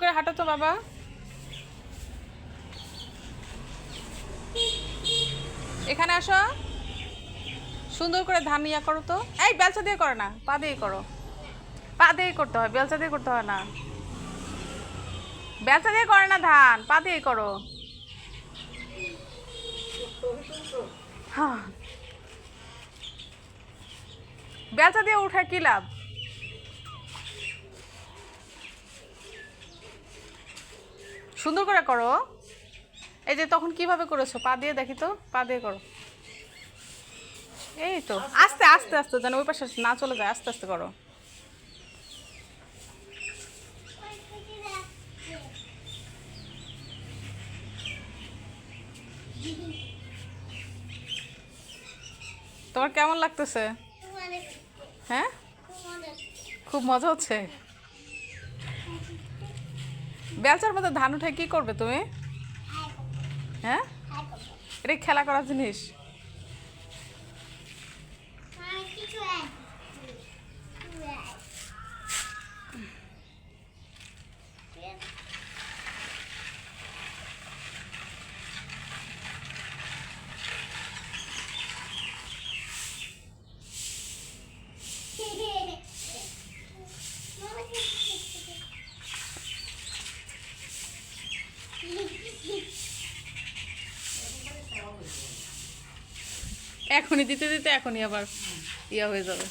করে হাঁটো তো বাবা। এখানে আসো, সুন্দর করে ধান ইয়া করো তো। এই বেলচা দিয়ে করো না, পা দিয়ে করো। পা দিয়ে করতে হয়, বেলচা দিয়ে করতে হয় না। বেলচা দিয়ে করে না ধান, পা দিয়ে করো। হ্যাঁ, বেলচা দিয়ে উঠে কি লাভ? সুন্দর করে করো। এই যে তখন কিভাবে করেছো, পা দিয়ে দেখি তো, পা দিয়ে করো। এই তো আস্তে আস্তে আস্তে, যেন ওই পাশে না চলে যায়, আস্তে আস্তে করো। তোমার কেমন লাগতেছে? হ্যাঁ, খুব মজা হচ্ছে। বেলচার মধ্যে ধান উঠে কি করবে তুমি? হ্যাঁ, এটা খেলা করার জিনিস। এখনই দিতে দিতে এখনই আবার ইয়া হয়ে যাবে।